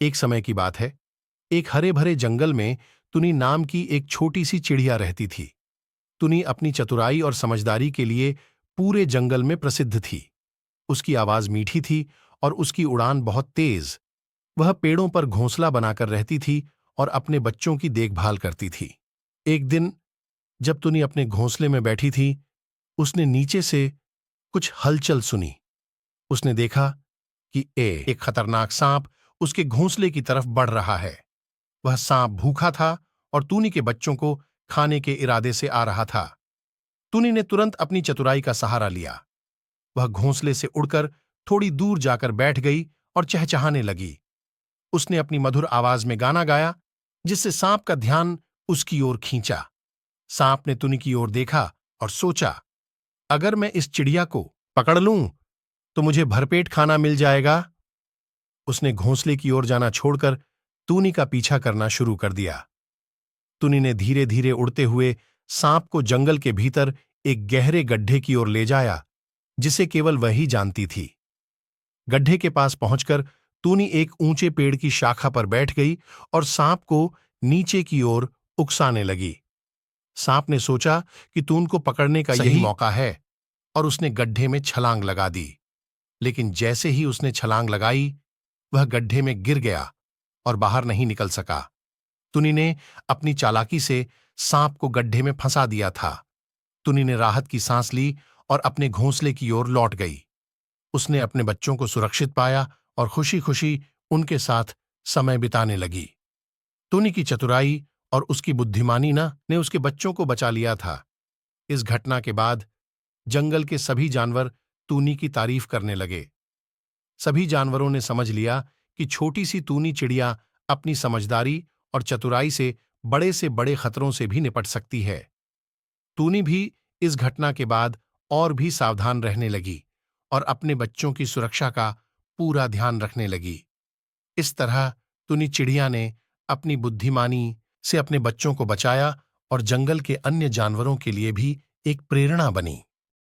एक समय की बात है। एक हरे भरे जंगल में टुनी नाम की एक छोटी सी चिड़िया रहती थी। टुनी अपनी चतुराई और समझदारी के लिए पूरे जंगल में प्रसिद्ध थी। उसकी आवाज मीठी थी और उसकी उड़ान बहुत तेज। वह पेड़ों पर घोंसला बनाकर रहती थी और अपने बच्चों की देखभाल करती थी। एक दिन जब टुनी अपने घोंसले में बैठी थी, उसने नीचे से कुछ हलचल सुनी। उसने देखा कि एक खतरनाक सांप उसके घोंसले की तरफ बढ़ रहा है। वह सांप भूखा था और टूनी के बच्चों को खाने के इरादे से आ रहा था। टूनी ने तुरंत अपनी चतुराई का सहारा लिया। वह घोंसले से उड़कर थोड़ी दूर जाकर बैठ गई और चहचहाने लगी। उसने अपनी मधुर आवाज में गाना गाया, जिससे सांप का ध्यान उसकी ओर खींचा। सांप ने टूनी की ओर देखा और सोचा, अगर मैं इस चिड़िया को पकड़ लूं तो मुझे भरपेट खाना मिल जाएगा। उसने घोंसले की ओर जाना छोड़कर टूनी का पीछा करना शुरू कर दिया। टूनी ने धीरे धीरे उड़ते हुए सांप को जंगल के भीतर एक गहरे गड्ढे की ओर ले जाया, जिसे केवल वही जानती थी। गड्ढे के पास पहुंचकर टूनी एक ऊंचे पेड़ की शाखा पर बैठ गई और सांप को नीचे की ओर उकसाने लगी। सांप ने सोचा कि टून को पकड़ने का यही मौका है और उसने गड्ढे में छलांग लगा दी। लेकिन जैसे ही उसने छलांग लगाई, वह गड्ढे में गिर गया और बाहर नहीं निकल सका। टुनी ने अपनी चालाकी से सांप को गड्ढे में फंसा दिया था। टुनी ने राहत की सांस ली और अपने घोंसले की ओर लौट गई। उसने अपने बच्चों को सुरक्षित पाया और खुशी खुशी उनके साथ समय बिताने लगी। टुनी की चतुराई और उसकी बुद्धिमानी ने उसके बच्चों को बचा लिया था। इस घटना के बाद जंगल के सभी जानवर टूनी की तारीफ करने लगे। सभी जानवरों ने समझ लिया कि छोटी सी टूनी चिड़िया अपनी समझदारी और चतुराई से बड़े खतरों से भी निपट सकती है। टूनी भी इस घटना के बाद और भी सावधान रहने लगी और अपने बच्चों की सुरक्षा का पूरा ध्यान रखने लगी। इस तरह टूनी चिड़िया ने अपनी बुद्धिमानी से अपने बच्चों को बचाया और जंगल के अन्य जानवरों के लिए भी एक प्रेरणा बनी।